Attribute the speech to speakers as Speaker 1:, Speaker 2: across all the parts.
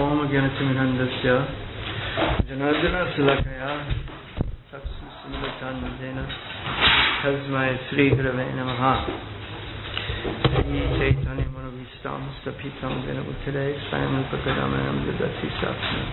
Speaker 1: Om Gyanatimirandasya Janardana Sulakaya Saksusimulachandana Tasmai Sri Gurave Namaha Sri Chaitanya Manovistam Stapitam Venabuttare Swayam Pakadamanam Jadasi Satsana.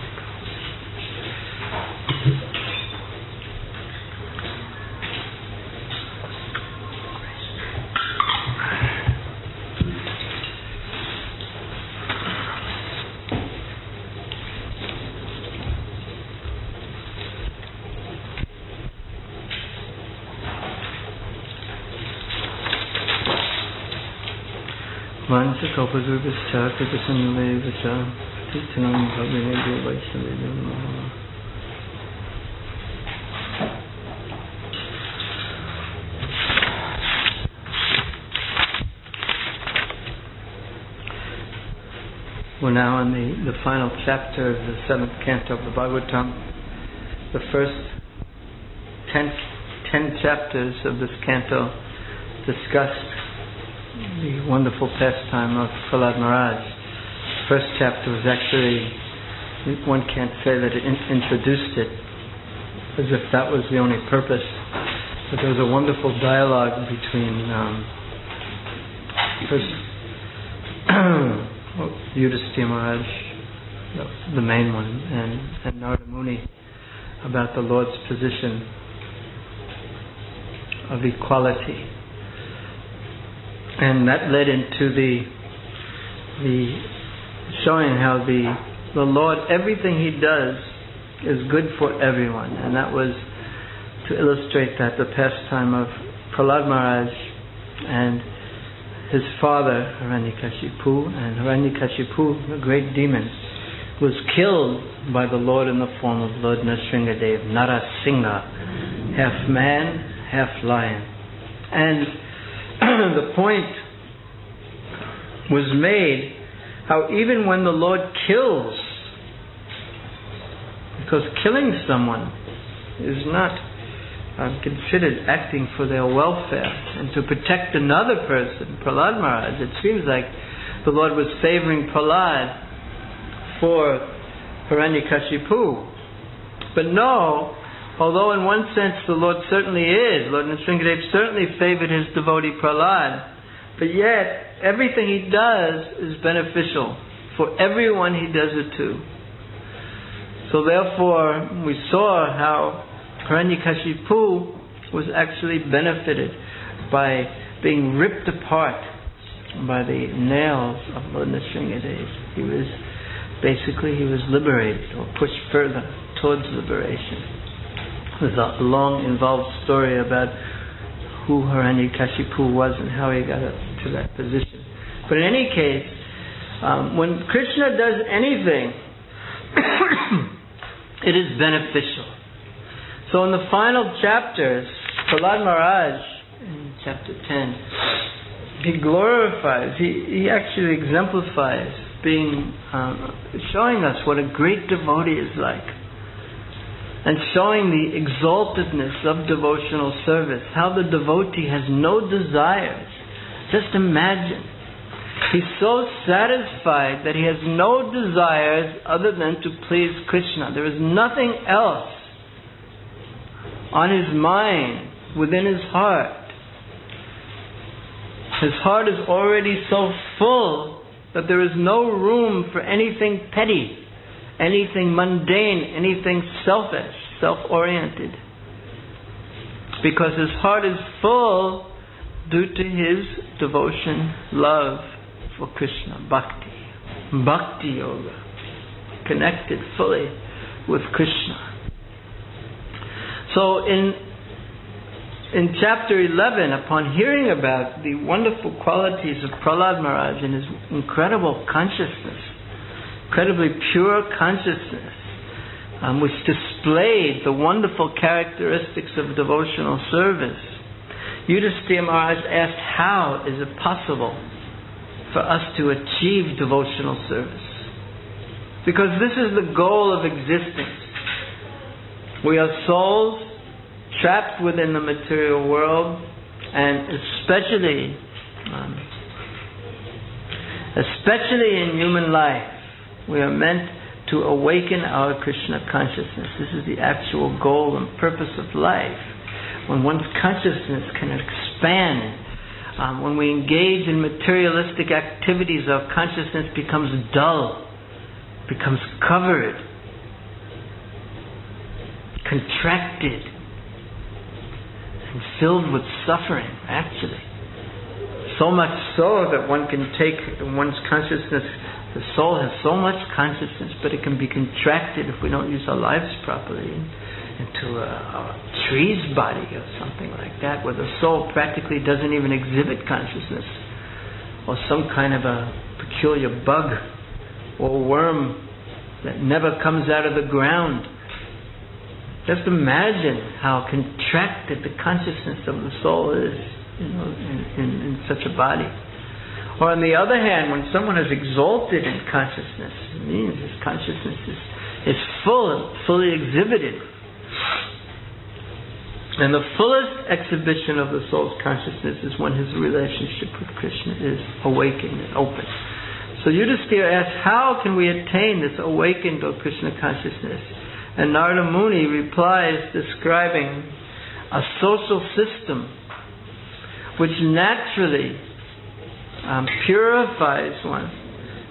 Speaker 1: Vansa Kapadurvascha Kritasanuvevascha Titanam Bhavinebhyo Vaishnavebhyo Namaha. We're now in the final chapter of the 7th canto of the Bhagavatam. The first 10 chapters of this canto discussed the wonderful pastime of Prahlad Maharaj. The first chapter was actually, one can't say that it introduced it as if that was the only purpose, but there was a wonderful dialogue between first Yudhisthira Maharaj, the main one, and Narada Muni about the Lord's position of equality. And that led into the showing how the Lord, everything He does is good for everyone. And that was to illustrate that the pastime of Prahlad Maharaj and his father Hiranyakashipu, and Hiranyakashipu, the great demon, was killed by the Lord in the form of Lord Nrsingadev, Narasingha, half man, half lion. And the point was made how even when the Lord kills, because killing someone is not considered acting for their welfare and to protect another person, Prahlad Maharaj, it seems like the Lord was favoring Prahlad for Hiranyakashipu. But no, although in one sense the Lord certainly is, Lord Nrsingadev certainly favored his devotee Prahlad, but yet everything he does is beneficial for everyone he does it to. So therefore we saw how Hiranyakashipu was actually benefited by being ripped apart by the nails of Lord Nrsingadev. He was liberated or pushed further towards liberation. There's a long involved story about who Hiranyakashipu was and how he got up to that position. But in any case, when Krishna does anything, it is beneficial. So in the final chapters, Prahlad Maharaj, in chapter 10, he glorifies, he actually exemplifies showing us what a great devotee is like, and showing the exaltedness of devotional service, how the devotee has no desires. Just imagine, he's so satisfied that he has no desires other than to please Krishna. There is nothing else on his mind, within his heart. His heart is already so full that there is no room for anything petty, anything mundane, anything selfish, self-oriented. Because his heart is full due to his devotion, love for Krishna, bhakti yoga, connected fully with Krishna. So in chapter 11, upon hearing about the wonderful qualities of Prahlad Maharaj and his incredible consciousness, incredibly pure consciousness, which displayed the wonderful characteristics of devotional service, Yudhisthira Maharaj asked, how is it possible for us to achieve devotional service? Because this is the goal of existence. We are souls trapped within the material world, and especially in human life, we are meant to awaken our Krishna consciousness. This is the actual goal and purpose of life. When one's consciousness can expand, when we engage in materialistic activities, our consciousness becomes dull, becomes covered, contracted, and filled with suffering, actually. So much so that one can take one's consciousness, the soul has so much consciousness, but it can be contracted if we don't use our lives properly into a tree's body or something like that, where the soul practically doesn't even exhibit consciousness, or some kind of a peculiar bug or worm that never comes out of the ground. Just imagine how contracted the consciousness of the soul is, in such a body. Or on the other hand, when someone is exalted in consciousness, it means his consciousness is fully exhibited. And the fullest exhibition of the soul's consciousness is when his relationship with Krishna is awakened and open. So Yudhisthira asks, how can we attain this awakened or Krishna consciousness? And Narada Muni replies, describing a social system which naturally purifies one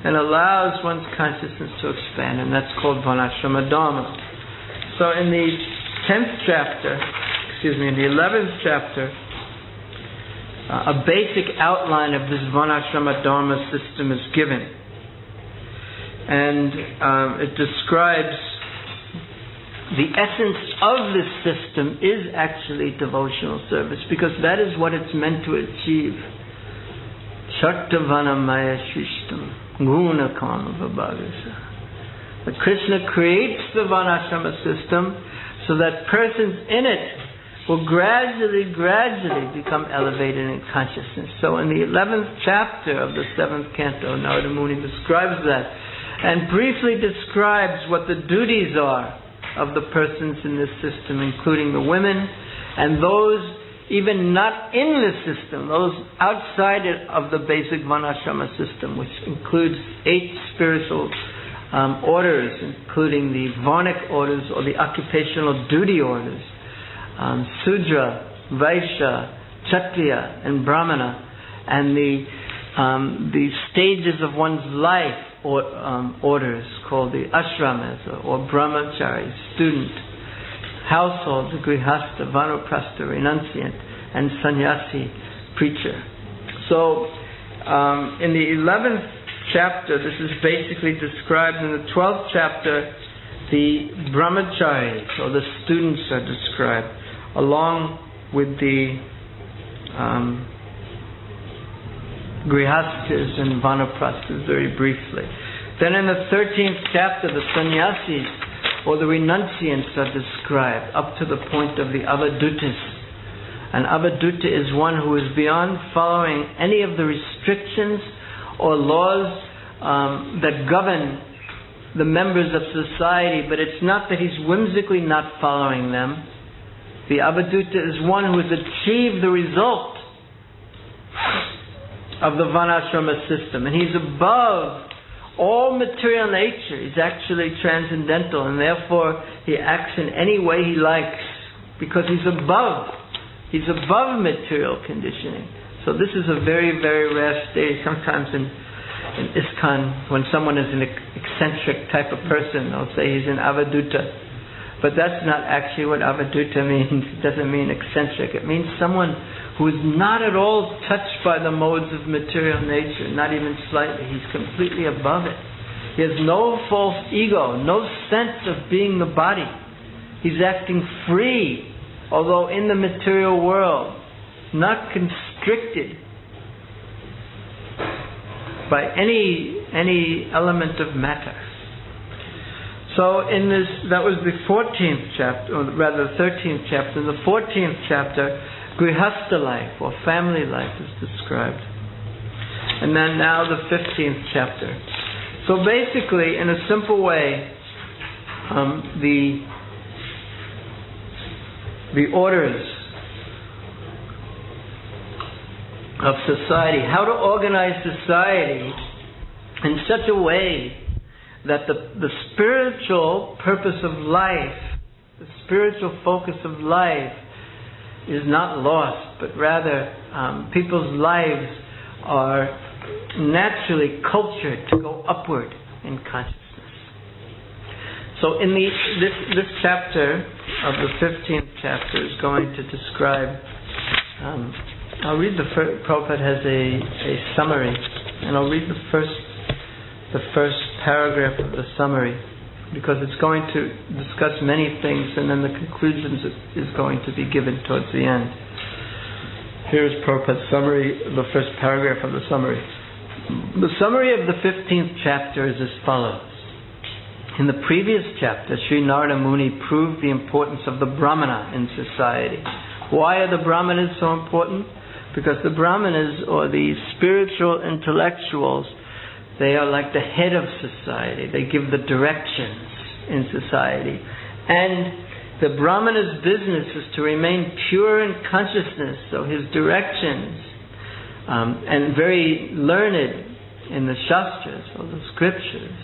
Speaker 1: and allows one's consciousness to expand, and that's called Varnashrama Dharma. So in the 11th chapter, a basic outline of this Varnashrama Dharma system is given. And it describes the essence of this system is actually devotional service, because that is what it's meant to achieve. Chartavana Maya Shrishtam Guna Kama Vibhagasa. But Krishna creates the Varnashrama system so that persons in it will gradually become elevated in consciousness. So in the 11th chapter of the 7th canto, Narada Muni describes that, and briefly describes what the duties are of the persons in this system, including the women and those even not in the system, those outside of the basic Varnashrama system, which includes 8 spiritual orders, including the Varnic orders or the occupational duty orders, Sudra, Vaishya, Kshatriya, and Brahmana, and the stages of one's life, or orders called the ashramas or brahmachari, student, household, grihastha, vanaprastha, renunciant, and sannyasi, preacher. So in the 11th chapter, this is basically described. In the 12th chapter, the brahmacharis or the students are described, along with the grihasthas and vanaprasthas very briefly. Then in the 13th chapter, the sannyasis or the renunciants are described up to the point of the avadutas. An avadutta is one who is beyond following any of the restrictions or laws that govern the members of society, but it's not that he's whimsically not following them. The avadutta is one who has achieved the result of the Varnashrama system, and he's above all material nature. He's actually transcendental, and therefore he acts in any way he likes, because he's above material conditioning. So this is a very, very rare stage. Sometimes in ISKCON, when someone is an eccentric type of person, they'll say he's an avadutta. But that's not actually what avadutta means. It doesn't mean eccentric. It means someone who is not at all touched by the modes of material nature, not even slightly. He's completely above it. He has no false ego, no sense of being the body. He's acting free, although in the material world, not constricted by any element of matter. So in this, that was the 14th chapter, or rather the 13th chapter. In the 14th chapter, grihastha life or family life is described. And then now the 15th chapter. So basically, in a simple way, the orders of society, how to organize society in such a way that the spiritual purpose of life, the spiritual focus of life is not lost, but rather people's lives are naturally cultured to go upward in consciousness. So in this chapter of the 15th chapter is going to describe, I'll read Prabhupada has a summary, and I'll read the first paragraph of the summary, because it's going to discuss many things, and then the conclusions is going to be given towards the end. Here is Prabhupada's summary, the first paragraph of the summary. The summary of the 15th chapter is as follows. In the previous chapter, Sri Narada Muni proved the importance of the Brahmana in society. Why are the Brahmanas so important? Because the Brahmanas, or the spiritual intellectuals, they are like the head of society. They give the directions in society. And the Brahmana's business is to remain pure in consciousness, so his directions, and very learned in the Shastras, or the scriptures,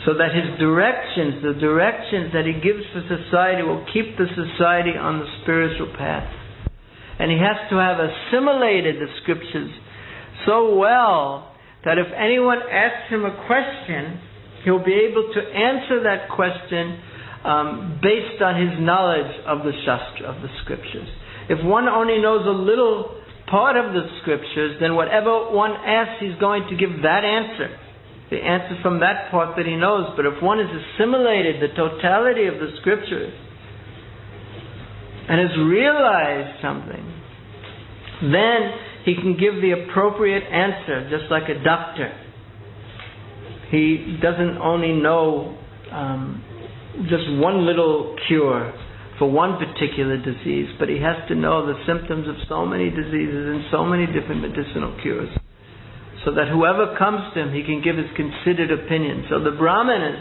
Speaker 1: so that his directions, the directions that he gives for society, will keep the society on the spiritual path. And he has to have assimilated the scriptures so well that if anyone asks him a question, he'll be able to answer that question based on his knowledge of the Shastra, of the scriptures. If one only knows a little part of the scriptures, then whatever one asks, he's going to give that answer. The answer from that part that he knows. But if one has assimilated the totality of the scriptures and has realized something, then he can give the appropriate answer, just like a doctor. He doesn't only know just one little cure for one particular disease, but he has to know the symptoms of so many diseases and so many different medicinal cures, so that whoever comes to him, he can give his considered opinion. So the Brahmanas,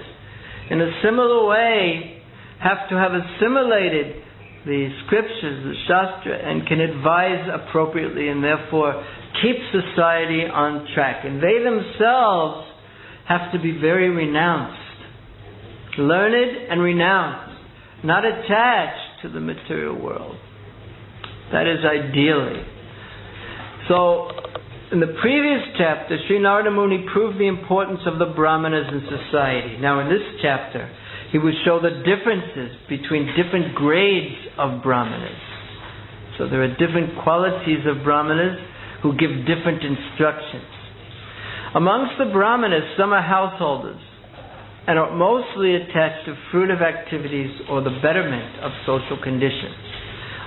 Speaker 1: in a similar way, have to have assimilated the scriptures, the Shastra, and can advise appropriately, and therefore keep society on track. And they themselves have to be very renounced, learned and renounced, not attached to the material world. That is ideally. So, in the previous chapter, Sri Narada Muni proved the importance of the Brahmanas in society. Now in this chapter, he would show the differences between different grades of Brahmanas. So there are different qualities of Brahmanas who give different instructions. Amongst the Brahmanas, some are householders and are mostly attached to fruitive activities or the betterment of social conditions.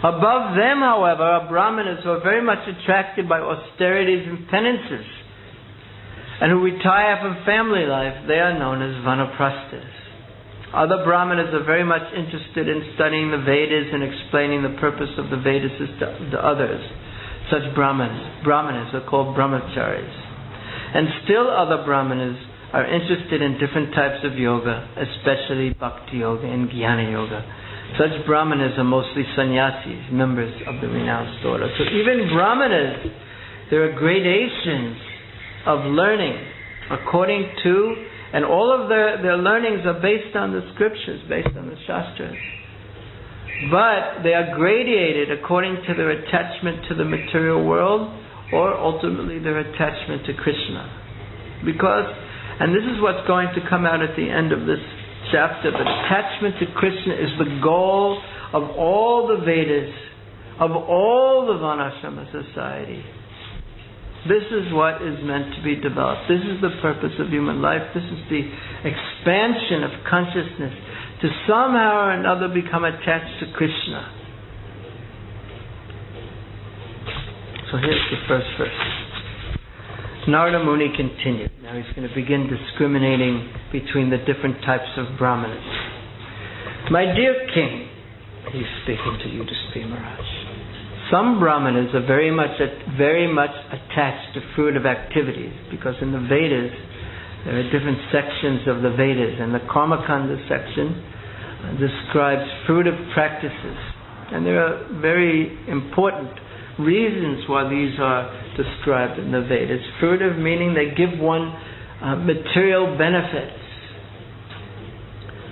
Speaker 1: Above them, however, are Brahmanas who are very much attracted by austerities and penances, and who retire from family life. They are known as vanaprasthas. Other Brahmanas are very much interested in studying the Vedas and explaining the purpose of the Vedas to others. Such Brahmanas are called brahmacharis. And still other Brahmanas are interested in different types of yoga, especially bhakti yoga and jnana yoga. Such Brahmanas are mostly sannyasis, members of the renounced order. So even Brahmanas, there are gradations of learning according to, and all of their learnings are based on the scriptures, based on the Shastras. But they are gradated according to their attachment to the material world, or ultimately their attachment to Krishna. Because, and this is what's going to come out at the end of this chapter, that attachment to Krishna is the goal of all the Vedas, of all the Varnashrama society. This is what is meant to be developed. This is the purpose of human life. This is the expansion of consciousness to somehow or another become attached to Krishna. So here's the first verse. Narada Muni continued. Now he's going to begin discriminating between the different types of Brahmanas. My dear king, he's speaking to Yudhisthira Maharaj. Some Brahmanas are very much attached to fruitive activities, because in the Vedas there are different sections of the Vedas, and the Karmakanda section describes fruitive practices, and there are very important reasons why these are described in the Vedas. Fruitive meaning they give one material benefits.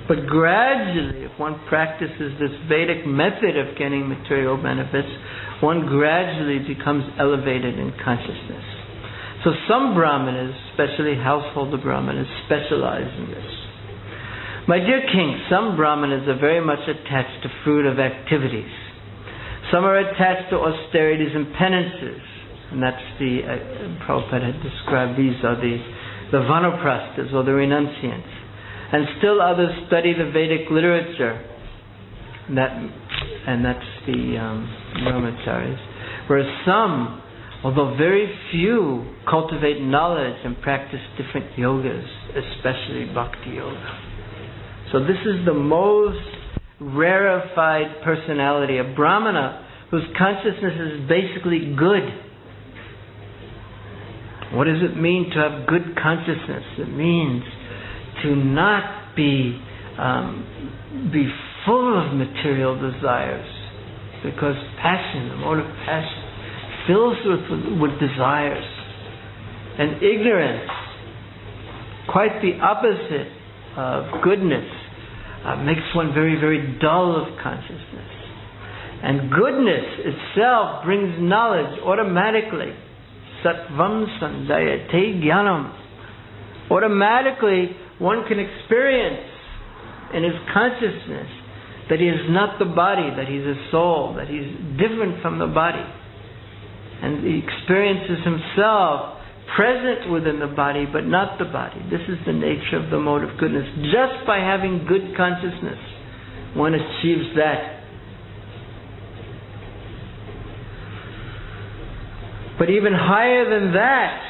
Speaker 1: But gradually, if one practices this Vedic method of getting material benefits, one gradually becomes elevated in consciousness. So some brahmanas, especially householder brahmanas, specialize in this. My dear king, some brahmanas are very much attached to fruitive activities. Some are attached to austerities and penances. And that's Prabhupada had described, these are the vanaprasthas or the renunciants. And still others study the Vedic literature. And that's the brahmacharis. Whereas some, although very few, cultivate knowledge and practice different yogas, especially bhakti yoga. So this is the most rarefied personality, a brahmana whose consciousness is basically good. What does it mean to have good consciousness? It means to not be full of material desires, because passion, the mode of passion, fills with desires. And ignorance, quite the opposite of goodness, makes one very, very dull of consciousness. And goodness itself brings knowledge automatically. Sattvam sandayate jnanam. Automatically, one can experience in his consciousness that he is not the body, that he's a soul, that he's different from the body. And he experiences himself present within the body, but not the body. This is the nature of the mode of goodness. Just by having good consciousness, one achieves that. But even higher than that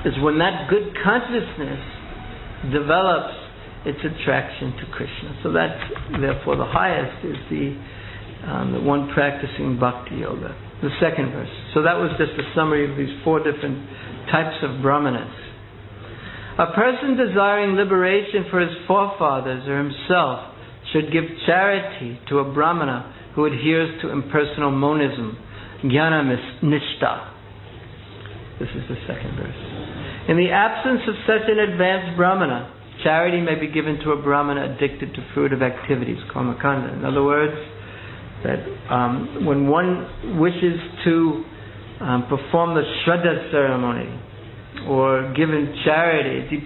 Speaker 1: is when that good consciousness develops its attraction to Krishna. So that's therefore the highest is the one practicing bhakti yoga. The second verse. So that was just a summary of these four different types of brahmanas. A person desiring liberation for his forefathers or himself should give charity to a brahmana who adheres to impersonal monism, jnana nishta. This is the second verse. In the absence of such an advanced brahmana, charity may be given to a brahmana addicted to fruitive activities, karma kanda. In other words, that when one wishes to perform the Shraddha ceremony or give in charity,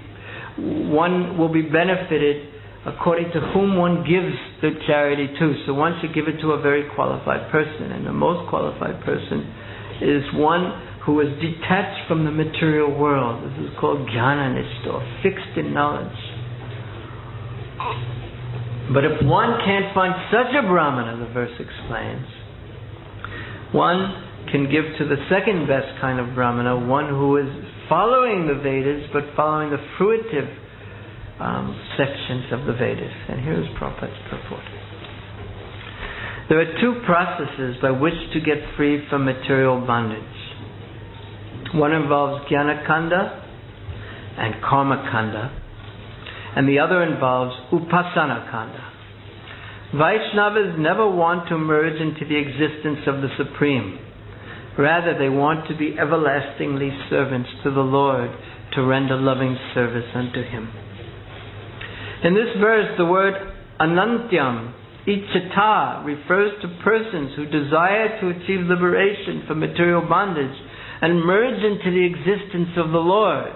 Speaker 1: one will be benefited according to whom one gives the charity to. So one should give it to a very qualified person, and the most qualified person is one who is detached from the material world. This is called jnana nishta, fixed in knowledge. But if one can't find such a brahmana, the verse explains, one can give to the second best kind of brahmana, one who is following the Vedas, but following the fruitive sections of the Vedas. And here is Prabhupada's purport. There are two processes by which to get free from material bondage. One involves jnana kanda and karma kanda, and the other involves upasana kanda. Vaishnavas never want to merge into the existence of the Supreme. Rather, they want to be everlastingly servants to the Lord, to render loving service unto Him. In this verse, the word anantyam, ichata, refers to persons who desire to achieve liberation from material bondage and merge into the existence of the Lord.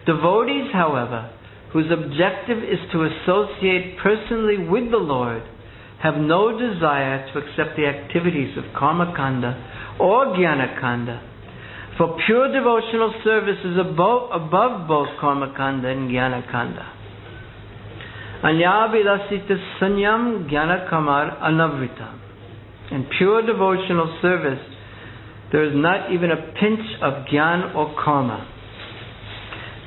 Speaker 1: Devotees, however, whose objective is to associate personally with the Lord, have no desire to accept the activities of karma kanda or jnana kanda. For pure devotional service is above both karma kanda and jnana kanda. Anyabilasita sanyam jnana kamar anavritam. In pure devotional service, there is not even a pinch of jnana or karma.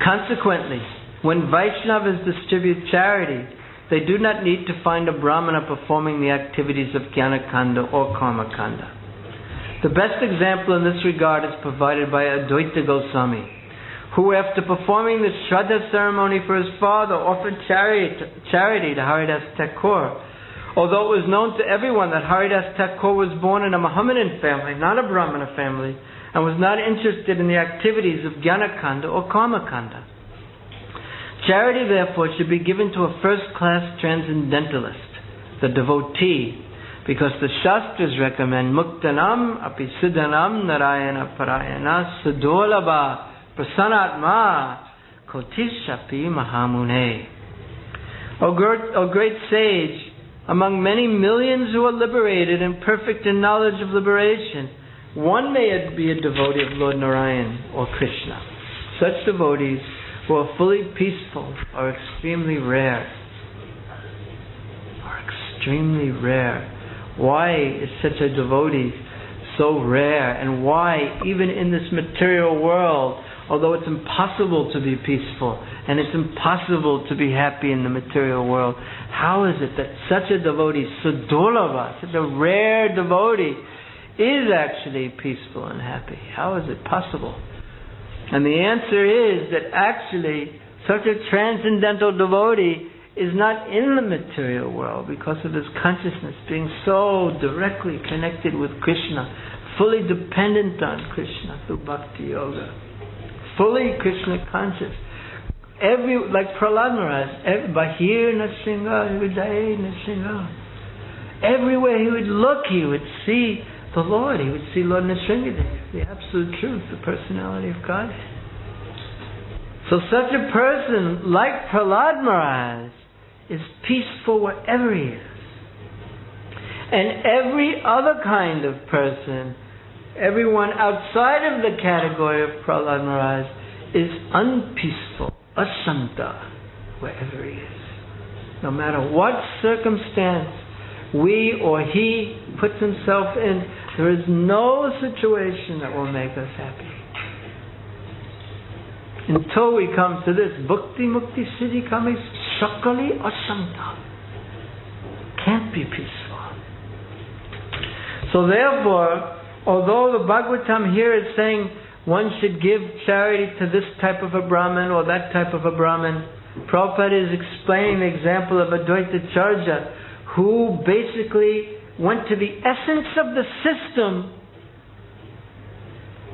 Speaker 1: Consequently, when Vaishnavas distribute charity, they do not need to find a brahmana performing the activities of jnana kanda or karma kanda. The best example in this regard is provided by Advaita Goswami, who after performing the Shraddha ceremony for his father offered charity to Haridas Thakur. Although it was known to everyone that Haridas Thakur was born in a Mohammedan family, not a Brahmana family, and was not interested in the activities of jnana kanda or karma kanda. Charity, therefore, should be given to a first-class transcendentalist, the devotee, because the Shastras recommend Muktanam api siddhanam narayana parayana sudolabha prasanatma kotishapi mahamune. O great sage, among many millions who are liberated and perfect in knowledge of liberation, one may be a devotee of Lord Narayan or Krishna. Such devotees who are fully peaceful are extremely rare. Why is such a devotee so rare? And why, even in this material world, although it's impossible to be peaceful and it's impossible to be happy in the material world, how is it that such a devotee, Sudolava, such a rare devotee, is actually peaceful and happy? How is it possible? And the answer is that actually such a transcendental devotee is not in the material world because of his consciousness being so directly connected with Krishna, fully dependent on Krishna through bhakti yoga, fully Krishna conscious. Like Prahlad Maharaj, Bahir Nrsimha, Hriday Nrsimha. Everywhere he would look, he would see the Lord. He would see Lord Nrsimhadev, the absolute truth, the personality of God. So such a person, like Prahlad Maharaj, is peaceful wherever he is. And every other kind of person, everyone outside of the category of Prahlad Maharaj, is unpeaceful, asanta, wherever he is. No matter what circumstance we or he puts himself in, there is no situation that will make us happy. Until we come to this, bhakti mukti siddhi kami shakali asanta. Can't be peaceful. So therefore, although the Bhagavatam here is saying one should give charity to this type of a Brahmin or that type of a Brahmin, Prabhupada is explaining the example of Advaita Charja, who basically went to the essence of the system,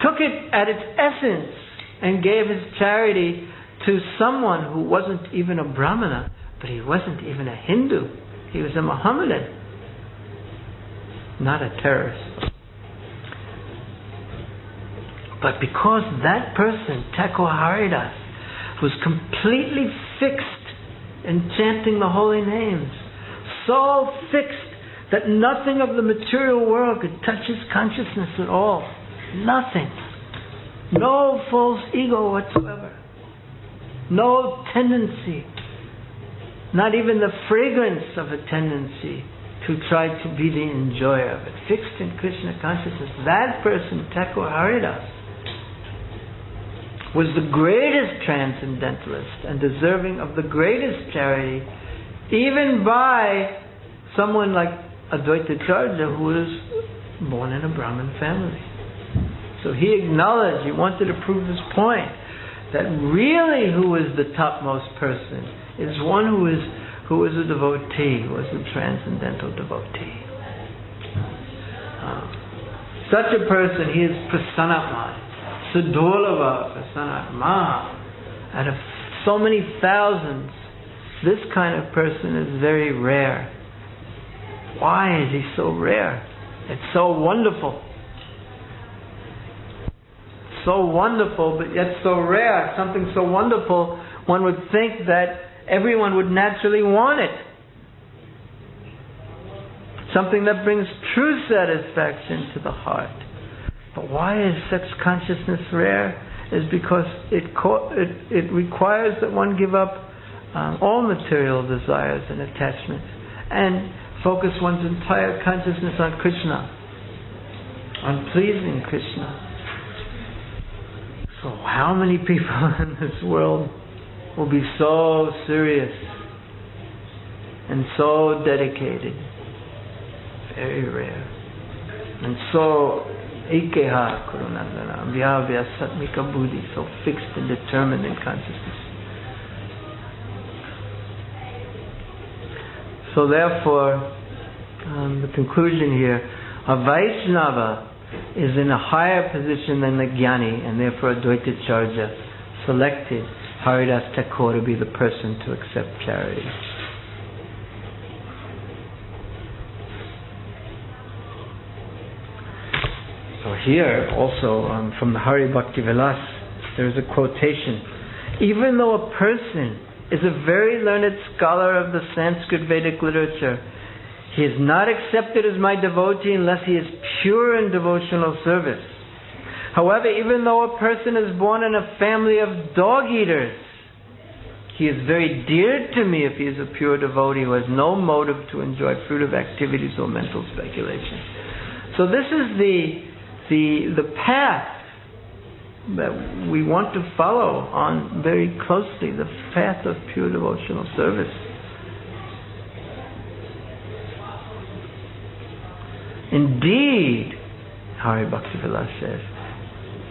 Speaker 1: took it at its essence, and gave his charity to someone who wasn't even a Brahmana, but he wasn't even a Hindu. He was a Mohammedan, not a terrorist. But because that person, Thakur Haridas, was completely fixed in chanting the holy names, so fixed that nothing of the material world could touch his consciousness at all. Nothing. No false ego whatsoever. No tendency. Not even the fragrance of a tendency to try to be the enjoyer of it. Fixed in Krishna consciousness. That person, Thakur Haridas, was the greatest transcendentalist and deserving of the greatest charity, even by someone like Advaita Charja, who was born in a Brahmin family. So he acknowledged, he wanted to prove his point, that really who is the topmost person is one who is a devotee, who is a transcendental devotee. Such a person, he is prasanatma, sudolava prasanatma. Out of so many thousands, this kind of person is very rare. Why is he so rare? It's so wonderful. So wonderful, but yet so rare. Something so wonderful, one would think that everyone would naturally want it. Something that brings true satisfaction to the heart. But why is such consciousness rare? Is because it requires that one give up all material desires and attachments and focus one's entire consciousness on Krishna, on pleasing Krishna. So how many people in this world will be so serious and so dedicated? Very rare. And so ikeha kurunandana vyavya satmika buddhi, so fixed and determined in consciousness. So therefore, the conclusion here, a Vaishnava is in a higher position than the Jnani, and therefore Advaita Charja selected Haridas Thakur to be the person to accept charity. So here also from the Hari Bhakti Vilas, there is a quotation. Even though a person is a very learned scholar of the Sanskrit Vedic literature, he is not accepted as my devotee unless he is pure in devotional service. However, even though a person is born in a family of dog eaters, he is very dear to me if he is a pure devotee who has no motive to enjoy fruitive activities or mental speculation. So this is the path that we want to follow on very closely, the path of pure devotional service. Indeed, Hari Bhakti Vilas says,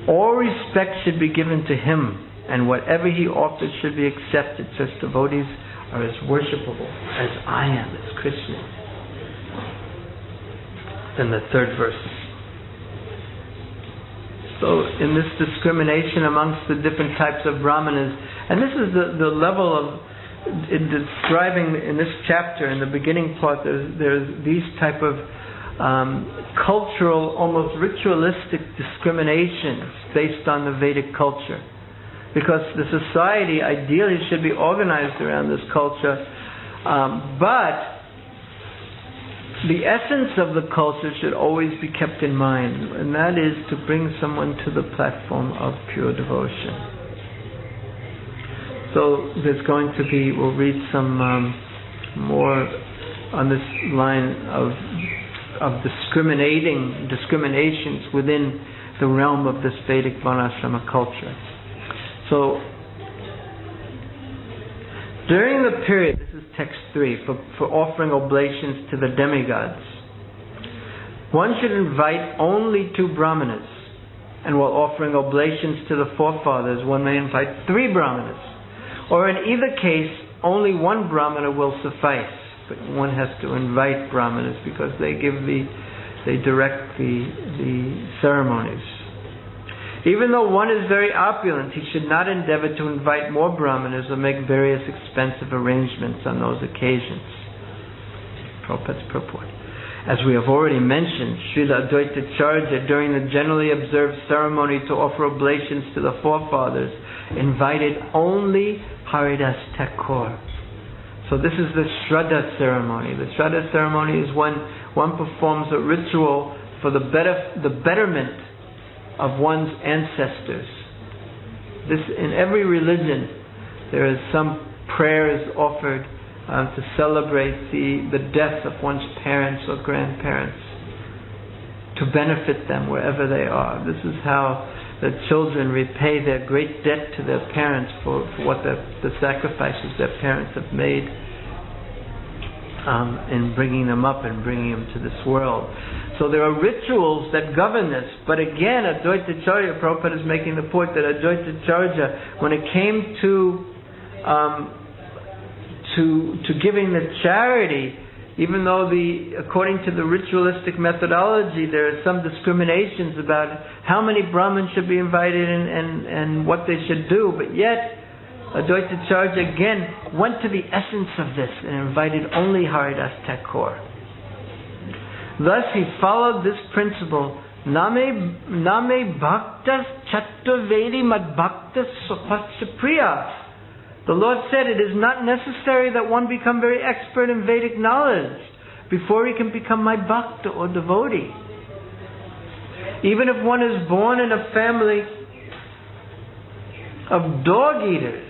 Speaker 1: all respect should be given to him, and whatever he offers should be accepted. Such devotees are as worshipable as I am, as Krishna. Then the third verse. So in this discrimination amongst the different types of brahmanas, and this is the level of, in describing in this chapter, in the beginning part, there's these type of cultural, almost ritualistic discriminations based on the Vedic culture. Because the society ideally should be organized around this culture, but the essence of the culture should always be kept in mind, and that is to bring someone to the platform of pure devotion. So there's going to be, we'll read some more on this line of discriminations within the realm of this Vedic Varnashrama culture. So, during the period, this is text 3, for offering oblations to the demigods, one should invite only 2 brahmanas, and while offering oblations to the forefathers, one may invite 3 brahmanas, or in either case, only 1 brahmana will suffice. But one has to invite brahmanas because they direct the ceremonies. Even though one is very opulent, he should not endeavor to invite more brahmanas or make various expensive arrangements on those occasions. Prabhupada's purport. As we have already mentioned, Srila Advaita Acharya, during the generally observed ceremony to offer oblations to the forefathers, invited only Haridas Thakur. So this is the Shraddha ceremony. The Shraddha ceremony is when one performs a ritual for the betterment of one's ancestors. This, in every religion, there is some prayers offered to celebrate the death of one's parents or grandparents, to benefit them wherever they are. This is how the children repay their great debt to their parents for what the sacrifices their parents have made in bringing them up and bringing them to this world. So there are rituals that govern this. But again, Advaita Acharya, Prabhupada is making the point that Advaita Acharya, when it came to giving the charity, even though according to the ritualistic methodology, there are some discriminations about how many Brahmins should be invited and what they should do, but yet Advaita Acharya again went to the essence of this and invited only Haridas Thakur. Thus he followed this principle, Name Bhaktas Chattavedi Mad Bhaktas Swapasya Priya. The Lord said it is not necessary that one become very expert in Vedic knowledge before he can become my bhakta or devotee. Even if one is born in a family of dog eaters,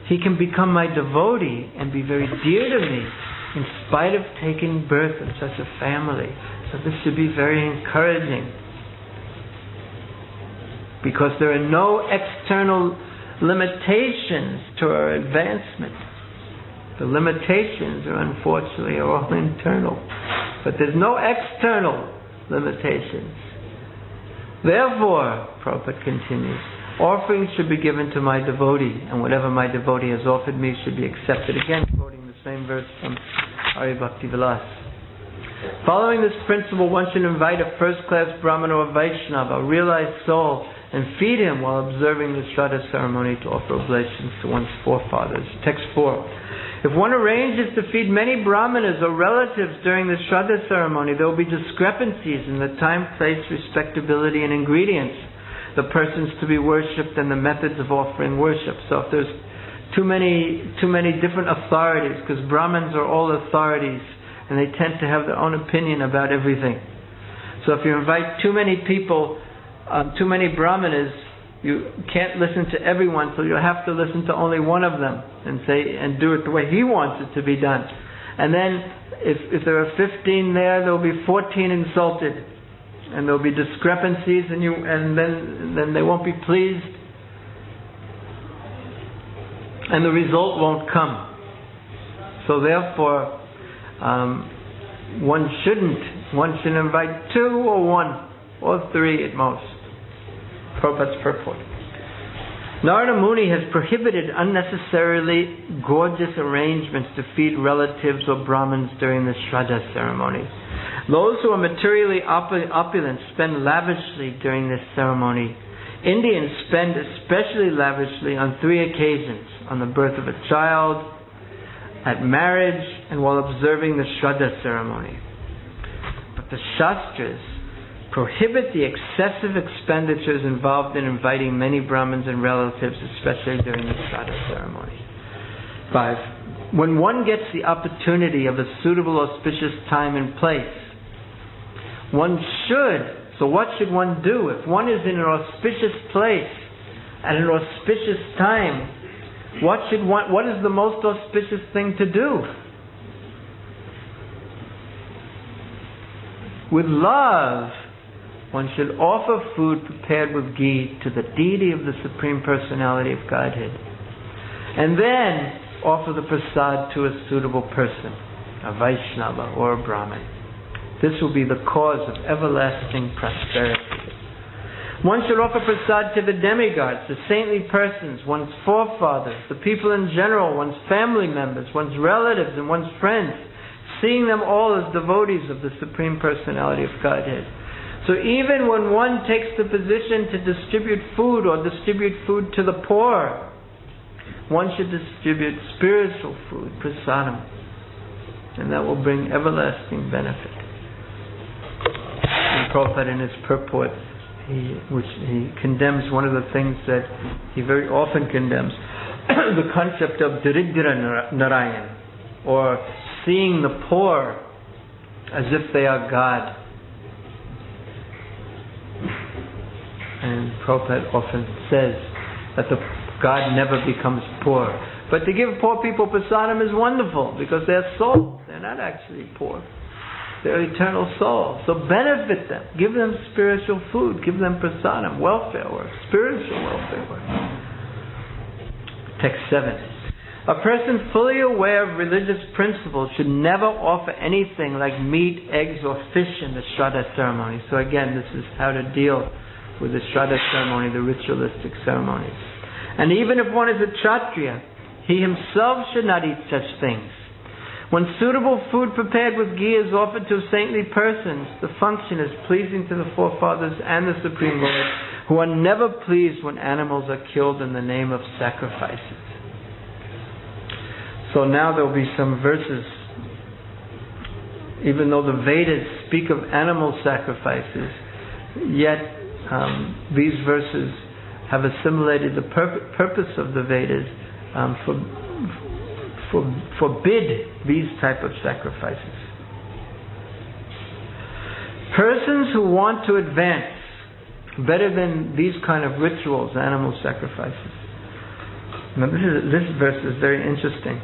Speaker 1: he can become my devotee and be very dear to me in spite of taking birth in such a family. So this should be very encouraging, because there are no external limitations to our advancement. The limitations are unfortunately all internal, but there's no external limitations. Therefore, Prabhupada continues, offerings should be given to my devotee, and whatever my devotee has offered me should be accepted. Again, quoting the same verse from Hari Bhakti Vilas. Following this principle, one should invite a first-class Brahmana or Vaishnava, a realized soul, and feed him while observing the Shraddha ceremony to offer oblations to one's forefathers. Text 4. If one arranges to feed many brahmanas or relatives during the Shraddha ceremony, there will be discrepancies in the time, place, respectability, and ingredients, the persons to be worshipped, and the methods of offering worship. So if there's too many different authorities, because Brahmins are all authorities, and they tend to have their own opinion about everything. So if you invite too many people, too many brahmanas, you can't listen to everyone, so you'll have to listen to only one of them and do it the way he wants it to be done. And then if there are 15 there will be 14 insulted, and there'll be discrepancies, and then they won't be pleased, and the result won't come. So therefore, one should invite 2 or 1 or 3 at most. Prabhupada's purport. Narada Muni has prohibited unnecessarily gorgeous arrangements to feed relatives or Brahmins during the Shraddha ceremony. Those who are materially opulent spend lavishly during this ceremony. Indians spend especially lavishly on 3 occasions: on the birth of a child, at marriage, and while observing the Shraddha ceremony. But the Shastras prohibit the excessive expenditures involved in inviting many Brahmins and relatives, especially during the Shraddha ceremony. 5. When one gets the opportunity of a suitable auspicious time and place, one should, so what should one do? If one is in an auspicious place, at an auspicious time, what is the most auspicious thing to do? With love, one should offer food prepared with ghee to the deity of the Supreme Personality of Godhead, and then offer the prasad to a suitable person, a Vaishnava or a Brahmin. This will be the cause of everlasting prosperity. One should offer prasad to the demigods, the saintly persons, one's forefathers, the people in general, one's family members, one's relatives, and one's friends, seeing them all as devotees of the Supreme Personality of Godhead. So even when one takes the position to distribute food or distribute food to the poor, one should distribute spiritual food, prasadam, and that will bring everlasting benefit. And Prabhupada in his purport, he condemns one of the things that he very often condemns, the concept of Daridra Narayan, or seeing the poor as if they are God. And Prabhupada often says that the God never becomes poor. But to give poor people prasadam is wonderful, because they're souls. They're not actually poor. They're eternal souls. So benefit them. Give them spiritual food. Give them prasadam, welfare work, spiritual welfare work. Text 7. A person fully aware of religious principles should never offer anything like meat, eggs, or fish in the Shraddha ceremony. So again, this is how to deal with the Shraddha ceremony, the ritualistic ceremonies. And even if one is a Kshatriya, he himself should not eat such things. When suitable food prepared with ghee is offered to saintly persons, the function is pleasing to the forefathers and the Supreme Lord, who are never pleased when animals are killed in the name of sacrifices. So now there will be some verses. Even though the Vedas speak of animal sacrifices, yet these verses have assimilated the purpose of the Vedas, forbid these type of sacrifices. Persons who want to advance better than these kind of rituals, animal sacrifices. Now this verse is very interesting.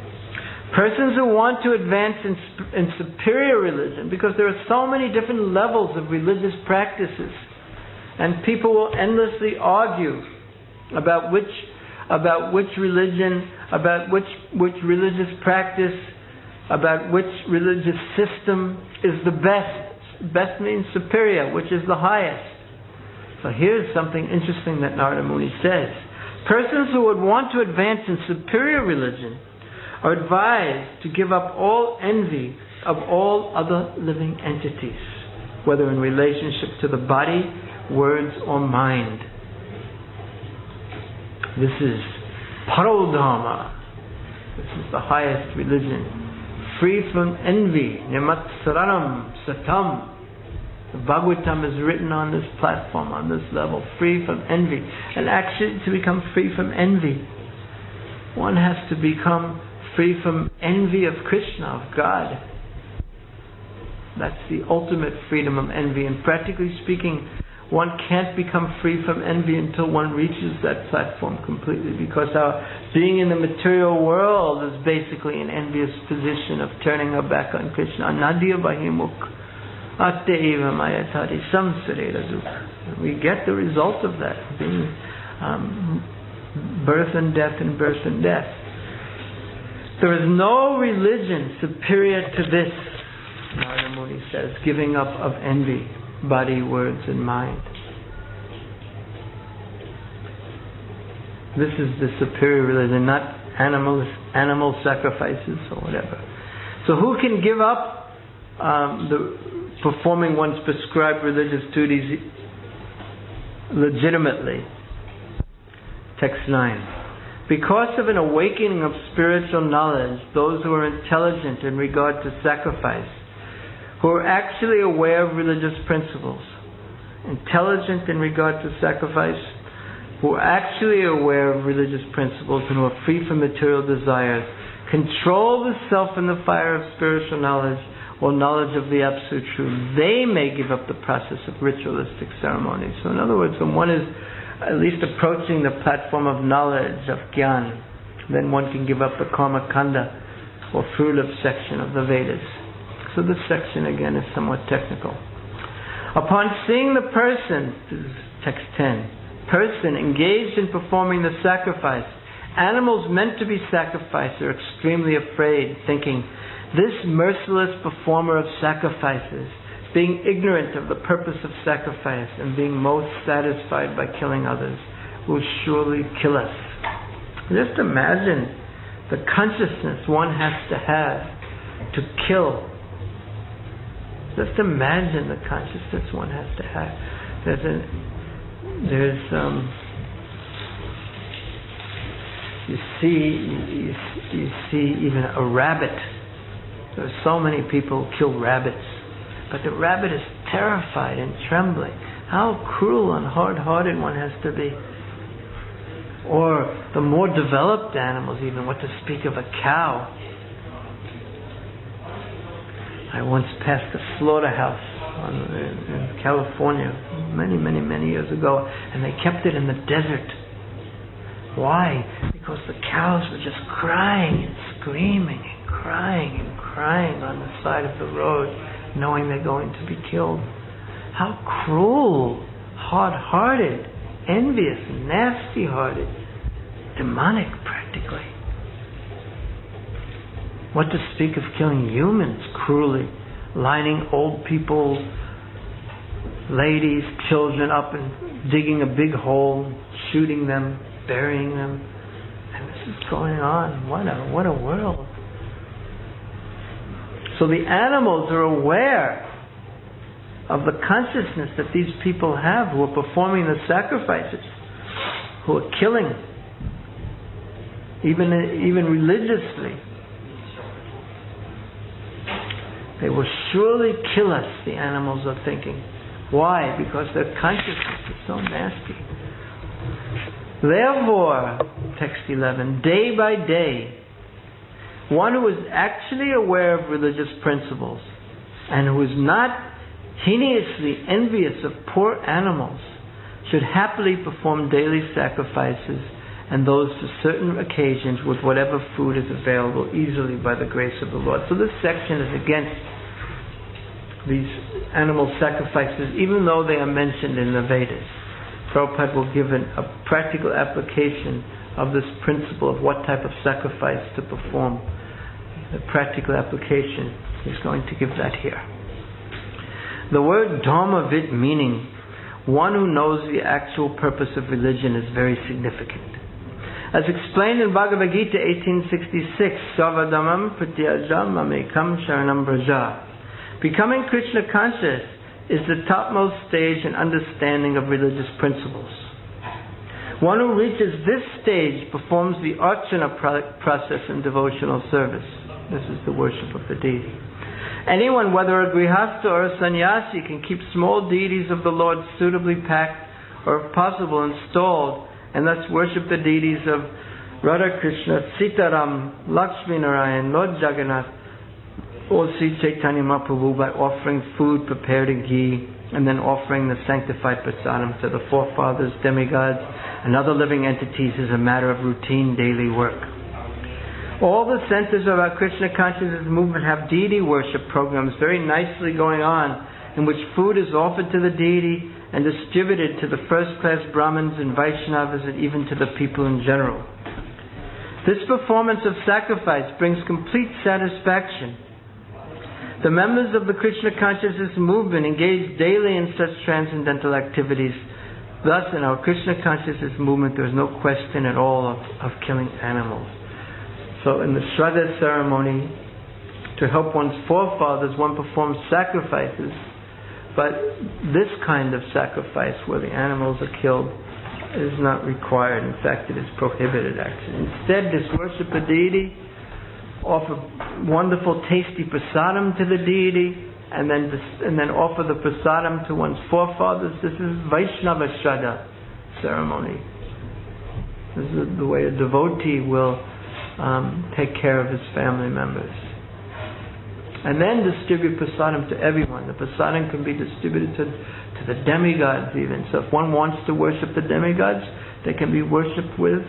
Speaker 1: Persons who want to advance in superior religion, because there are so many different levels of religious practices, and people will endlessly argue about which religion, about which religious practice, about which religious system is the best. Best means superior, which is the highest. So here's something interesting that Narada Muni says. Persons who would want to advance in superior religion are advised to give up all envy of all other living entities, whether in relationship to the body, words, or mind. This is Parodharma. This is the highest religion. Free from envy. Nimatsaranam satam. The Bhagavatam is written on this platform, on this level. Free from envy. And actually, to become free from envy, one has to become free from envy of Krishna, of God. That's the ultimate freedom of envy. And practically speaking, one can't become free from envy until one reaches that platform completely, because our being in the material world is basically an envious position of turning our back on Krishna. Anadya bahimuk atteva mayatari samsarera. We get the result of that, being birth and death and birth and death. There is no religion superior to this, Narada Muni says, giving up of envy, body, words, and mind. This is the superior religion, not animal sacrifices or whatever. So who can give up performing one's prescribed religious duties legitimately? Text 9. Because of an awakening of spiritual knowledge, those who are intelligent in regard to sacrifice, who are actually aware of religious principles, intelligent in regard to sacrifice, who are actually aware of religious principles and who are free from material desires, control the self in the fire of spiritual knowledge or knowledge of the absolute truth, they may give up the process of ritualistic ceremonies. So in other words, when one is at least approaching the platform of knowledge, of Gyan, then one can give up the Karma Kanda or fruitive section of the Vedas. So this section again is somewhat technical. Upon seeing the person, this is text 10, person engaged in performing the sacrifice, animals meant to be sacrificed are extremely afraid, thinking, this merciless performer of sacrifices, being ignorant of the purpose of sacrifice and being most satisfied by killing others, will surely kill us. Just imagine the consciousness one has to have to kill. Just imagine the consciousness one has to have. You see even a rabbit. There are so many people who kill rabbits, but the rabbit is terrified and trembling. How cruel and hard-hearted one has to be. Or the more developed animals, even what to speak of a cow. I once passed a slaughterhouse in California many years ago, and they kept it in the desert. Why? Because the cows were just crying and screaming and crying on the side of the road, knowing they're going to be killed. How cruel, hard-hearted, envious, nasty-hearted, demonic practically. What to speak of killing humans cruelly, lining old people, ladies, children up and digging a big hole, shooting them, burying them. And this is going on. What a world. So the animals are aware of the consciousness that these people have who are performing the sacrifices, who are killing, even religiously. They will surely kill us, the animals are thinking. Why? Because their consciousness is so nasty. Therefore, text 11, day by day, one who is actually aware of religious principles and who is not heinously envious of poor animals should happily perform daily sacrifices, and those for certain occasions with whatever food is available easily by the grace of the Lord. So this section is against these animal sacrifices, even though they are mentioned in the Vedas. Prabhupada will give a practical application of this principle of what type of sacrifice to perform. The practical application is going to give that here. The word Dharmavid, meaning one who knows the actual purpose of religion, is very significant. As explained in Bhagavad Gita 1866, Sarvadhamam pratyajam mamekam sharanam braja. Becoming Krishna conscious is the topmost stage in understanding of religious principles. One who reaches this stage performs the archana process in devotional service. This is the worship of the deity. Anyone, whether a grihastha or a sannyasi, can keep small deities of the Lord suitably packed or, if possible, installed, and thus worship the deities of Radha Krishna, Sitaram, Lakshmi Narayan, Lord Jagannath, or Sri Chaitanya Mahaprabhu by offering food prepared in ghee, and then offering the sanctified prasadam to the forefathers, demigods, and other living entities is a matter of routine daily work. All the centers of our Krishna consciousness movement have deity worship programs very nicely going on, in which food is offered to the deity and distributed to the first-class Brahmins and Vaishnavas and even to the people in general. This performance of sacrifice brings complete satisfaction. The members of the Krishna consciousness movement engage daily in such transcendental activities. Thus, in our Krishna consciousness movement, there is no question at all of killing animals. So in the Shraddha ceremony, to help one's forefathers, one performs sacrifices, but this kind of sacrifice where the animals are killed is not required. In fact, it is prohibited actually. Instead, just worship a deity, offer wonderful tasty prasadam to the deity, and then offer the prasadam to one's forefathers. This is Vaishnava Shraddha ceremony. This is the way a devotee will take care of his family members. And then distribute prasadam to everyone. The prasadam can be distributed to the demigods even. So if one wants to worship the demigods, they can be worshipped with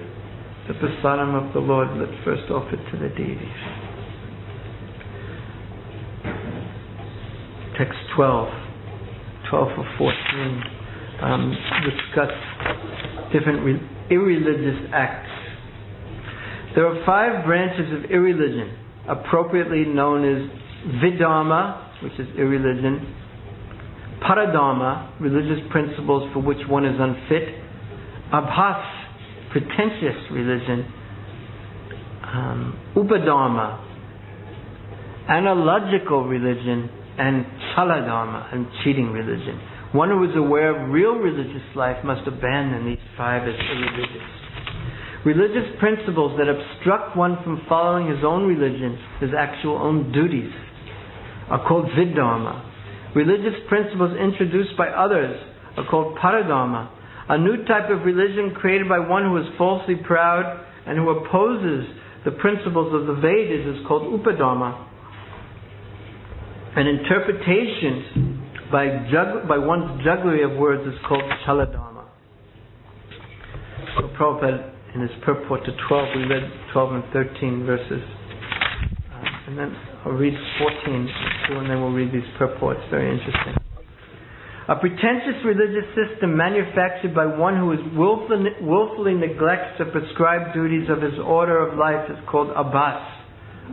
Speaker 1: the prasadam of the Lord that's first offered to the deities. Text 12 or 14 discuss different irreligious acts. There are 5 branches of irreligion, appropriately known as Vidharma, which is irreligion, Paradharma, religious principles for which one is unfit, Abhas, pretentious religion, Upadharma, analogical religion, and Chaladharma, and cheating religion. One who is aware of real religious life must abandon these 5 as irreligious. Religious principles that obstruct one from following his own religion, his actual own duties, are called Vidharma. Religious principles introduced by others are called Paradharma. A new type of religion created by one who is falsely proud and who opposes the principles of the Vedas is called Upadharma. An interpretation by one's jugglery of words is called Chaladharma. So Prabhupada, in his purport to 12, we read 12 and 13 verses. And then I'll read 14 too, and then we'll read these purports. Very interesting. A pretentious religious system manufactured by one who is willfully neglects the prescribed duties of his order of life is called Abbas,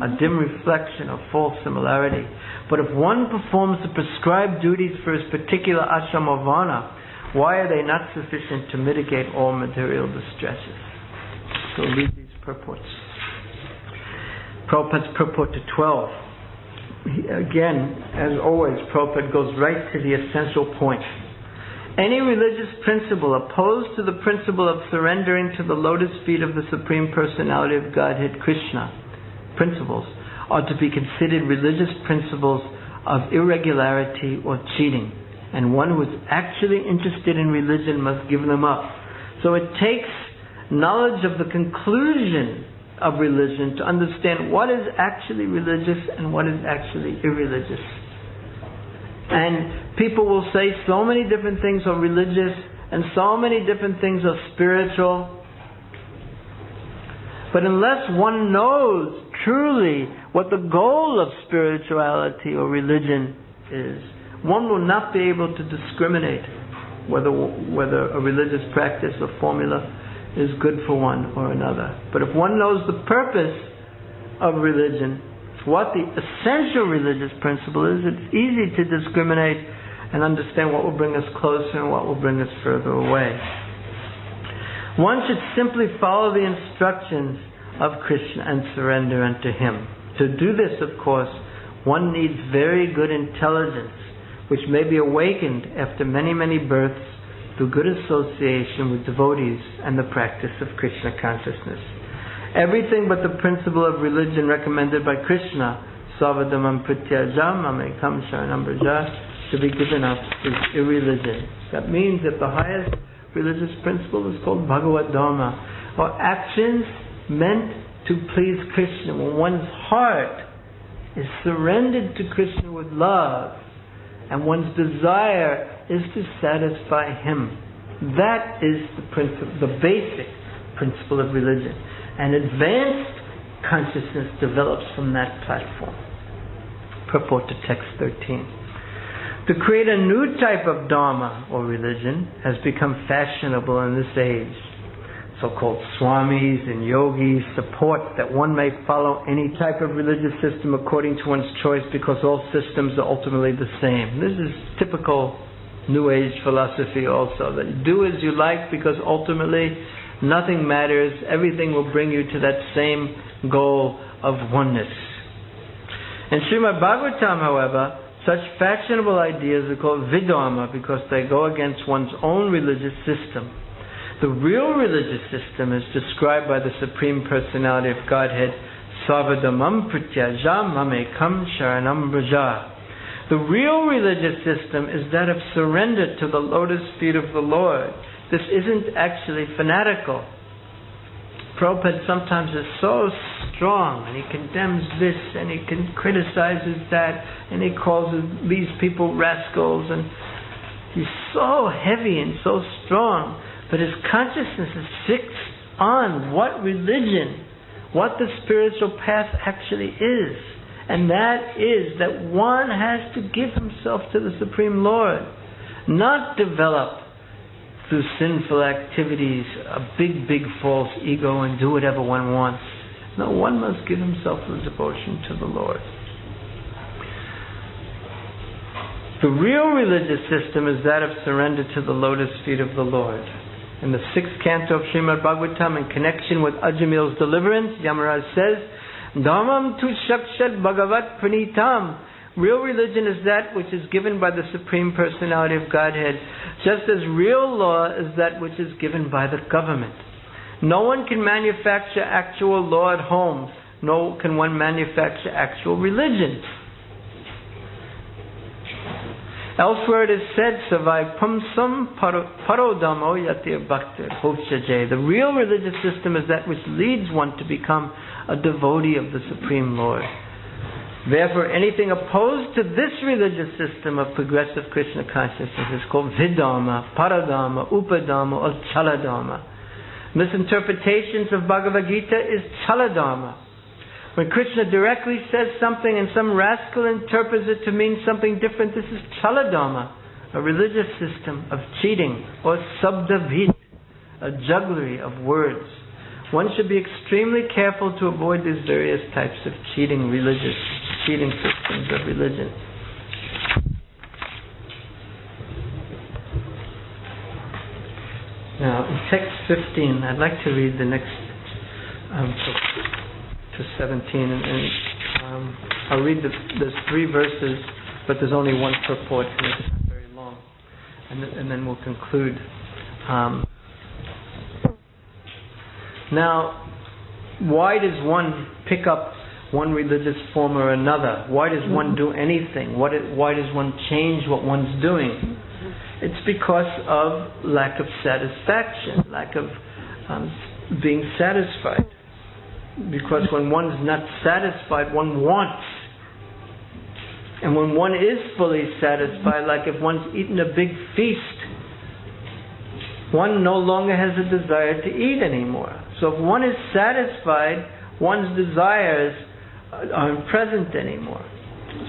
Speaker 1: a dim reflection of false similarity. But if one performs the prescribed duties for his particular ashram or varna, why are they not sufficient to mitigate all material distresses? So read these purports. Prabhupada's purport to 12. Again, as always, Prabhupada goes right to the essential point. Any religious principle opposed to the principle of surrendering to the lotus feet of the Supreme Personality of Godhead, Krishna, principles, are to be considered religious principles of irregularity or cheating. And one who is actually interested in religion must give them up. So it takes knowledge of the conclusion of religion to understand what is actually religious and what is actually irreligious. And people will say so many different things are religious and so many different things are spiritual. But unless one knows truly what the goal of spirituality or religion is, one will not be able to discriminate whether a religious practice or formula is good for one or another. But if one knows the purpose of religion, what the essential religious principle is, it's easy to discriminate and understand what will bring us closer and what will bring us further away. One should simply follow the instructions of Krishna and surrender unto Him. To do this, of course, one needs very good intelligence, which may be awakened after many, many births through good association with devotees and the practice of Krishna consciousness. Everything but the principle of religion recommended by Krishna, Savadamam Pratyajam Amekam Sharanam Braja, to be given up is irreligion. That means that the highest religious principle is called Bhagavad Dharma, or actions meant to please Krishna. When one's heart is surrendered to Krishna with love, and one's desire is to satisfy Him. That is the principle, the basic principle of religion. And advanced consciousness develops from that platform. Purport to text 13. To create a new type of dharma or religion has become fashionable in this age. So-called swamis and yogis support that one may follow any type of religious system according to one's choice because all systems are ultimately the same. This is typical New Age philosophy also, that you do as you like because ultimately nothing matters, everything will bring you to that same goal of oneness. In Srimad Bhagavatam, however, such fashionable ideas are called vidharma because they go against one's own religious system. The real religious system is described by the Supreme Personality of Godhead, Sarvadhamam Pratyajam Mamekam Sharanam Braja. The real religious system is that of surrender to the lotus feet of the Lord. This isn't actually fanatical. Prabhupada sometimes is so strong, and he condemns this, and he criticizes that, and he calls these people rascals, and he's so heavy and so strong. But his consciousness is fixed on what religion, what the spiritual path actually is. And that is that one has to give himself to the Supreme Lord, not develop through sinful activities a big false ego and do whatever one wants. No, one must give himself with devotion to the Lord. The real religious system is that of surrender to the lotus feet of the Lord. In the 6th canto of Srimad Bhagavatam, in connection with Ajamil's deliverance, Yamaraj says, Dharmam tu shakshat bhagavat pranitam. Real religion is that which is given by the Supreme Personality of Godhead, just as real law is that which is given by the government. No one can manufacture actual law at home, nor can one manufacture actual religion. Elsewhere it is said, Savai Pumsam Parodamo Yatir Bhaktir Hochaje. The real religious system is that which leads one to become a devotee of the Supreme Lord. Therefore, anything opposed to this religious system of progressive Krishna consciousness is called Vidharma, Paradharma, Upadharma, or Chaladharma. Misinterpretations of Bhagavad Gita is Chaladharma. When Krishna directly says something and some rascal interprets it to mean something different, this is Chaladharma, a religious system of cheating, or sabdavid, a jugglery of words. One should be extremely careful to avoid these various types of cheating systems of religion. Now, in text 15, I'd like to read the next to 17, and I'll read there's 3 verses, but there's only one purport, and it's not very long, and then we'll conclude. Now, why does one pick up one religious form or another? Why does one do anything? Why does one change what one's doing? It's because of lack of satisfaction, lack of being satisfied. Because when one's not satisfied, one wants. And when one is fully satisfied, like if one's eaten a big feast, one no longer has a desire to eat anymore. So if one is satisfied, one's desires aren't present anymore.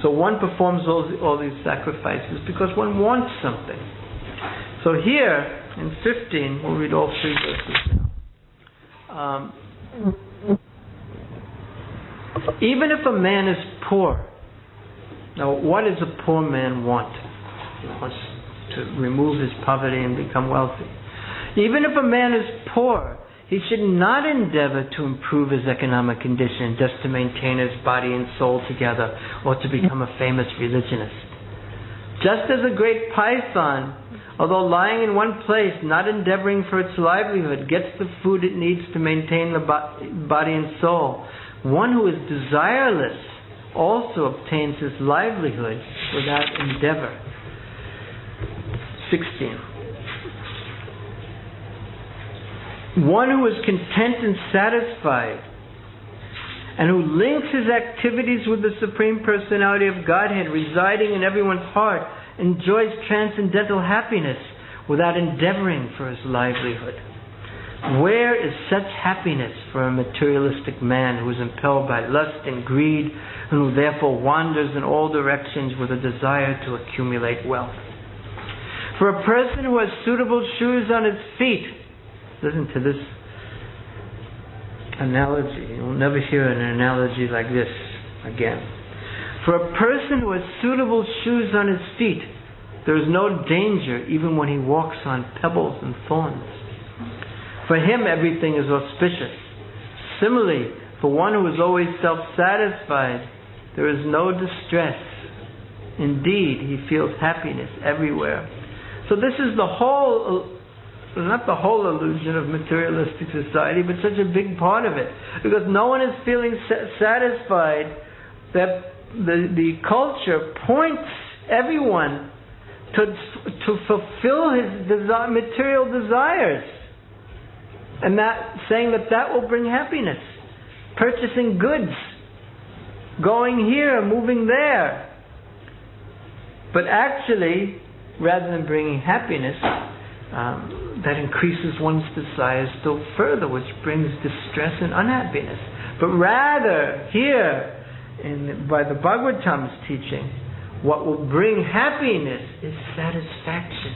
Speaker 1: So one performs all these sacrifices because one wants something. So here, in 15, we'll read all 3 verses now. Even if a man is poor, now what does a poor man want? He wants to remove his poverty and become wealthy. Even if a man is poor, he should not endeavor to improve his economic condition just to maintain his body and soul together or to become a famous religionist. Just as a great python, although lying in one place, not endeavoring for its livelihood, gets the food it needs to maintain the body and soul, one who is desireless also obtains his livelihood without endeavor. 16. One who is content and satisfied, and who links his activities with the Supreme Personality of Godhead residing in everyone's heart, enjoys transcendental happiness without endeavoring for his livelihood. Where is such happiness for a materialistic man who is impelled by lust and greed, and who therefore wanders in all directions with a desire to accumulate wealth? For a person who has suitable shoes on his feet, listen to this analogy. You'll never hear an analogy like this again. For a person who has suitable shoes on his feet, there is no danger even when he walks on pebbles and thorns. For him, everything is auspicious. Similarly, for one who is always self-satisfied, there is no distress. Indeed, he feels happiness everywhere. So this is the whole, not the whole illusion of materialistic society, but such a big part of it. Because no one is feeling satisfied, that the culture points everyone to fulfill his material desires. And that saying that will bring happiness. Purchasing goods. Going here, moving there. But actually, rather than bringing happiness, that increases one's desires still further, which brings distress and unhappiness. But rather, here, by the Bhagavatam's teaching, what will bring happiness is satisfaction.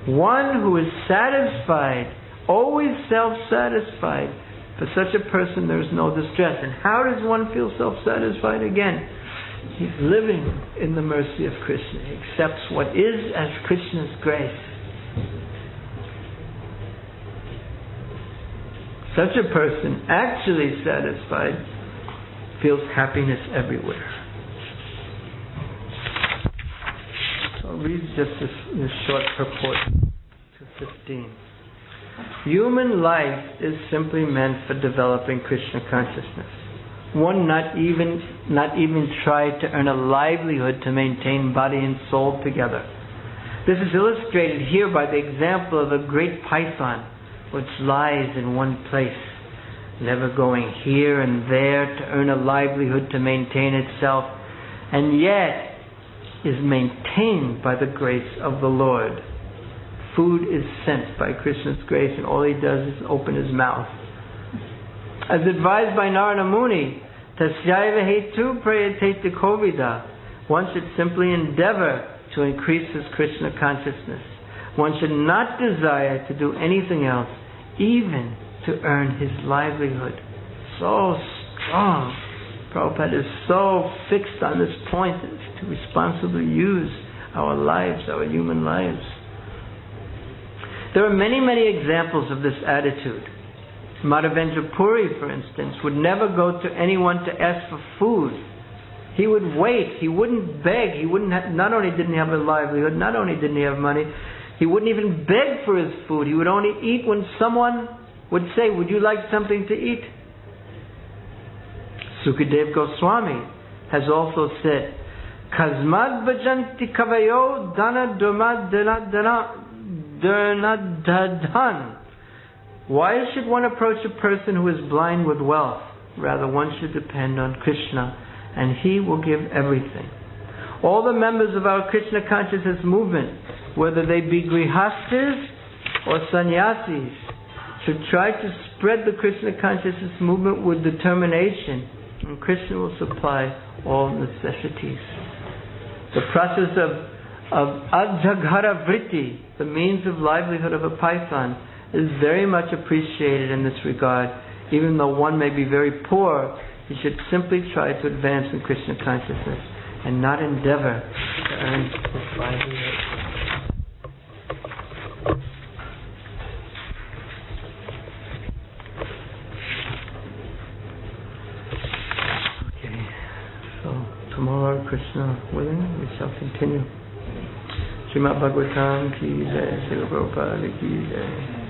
Speaker 1: One who is satisfied, always self-satisfied, for such a person there is no distress. And how does one feel self-satisfied again? He's living in the mercy of Krishna. He accepts what is as Krishna's grace. Such a person, actually satisfied, feels happiness everywhere. So I'll read just this short purport to 15. Human life is simply meant for developing Krishna consciousness. One not even tried to earn a livelihood to maintain body and soul together. This is illustrated here by the example of a great python which lies in one place, never going here and there to earn a livelihood to maintain itself, and yet is maintained by the grace of the Lord. Food is sent by Krishna's grace, and all he does is open his mouth. As advised by Narada Muni, Tasyaiva hetu prayate kovida. One should simply endeavor to increase his Krishna consciousness. One should not desire to do anything else, even to earn his livelihood. So strong. Prabhupada is so fixed on this point to responsibly use our lives, our human lives. There are many, many examples of this attitude. Madhavendra Puri, for instance, would never go to anyone to ask for food. He would wait. He wouldn't beg. He wouldn't have, not only didn't he have a livelihood, not only didn't he have money, he wouldn't even beg for his food. He would only eat when someone would say, "Would you like something to eat?" Sukadev Goswami has also said, "Kasmad bhajanti kavayo dana durmad dhan." Why should one approach a person who is blind with wealth? Rather, one should depend on Krishna, and he will give everything. All the members of our Krishna consciousness movement, whether they be grihastas or sannyasis, should try to spread the Krishna consciousness movement with determination, and Krishna will supply all necessities. The process of adjaghara vritti, the means of livelihood of a python, is very much appreciated in this regard. Even though one may be very poor, he should simply try to advance in Krishna consciousness and not endeavor to earn his livelihood. Okay, so tomorrow, Krishna willing, we shall continue. Srimad Bhagavatam ki jai, Srila Prabhupada ki jai.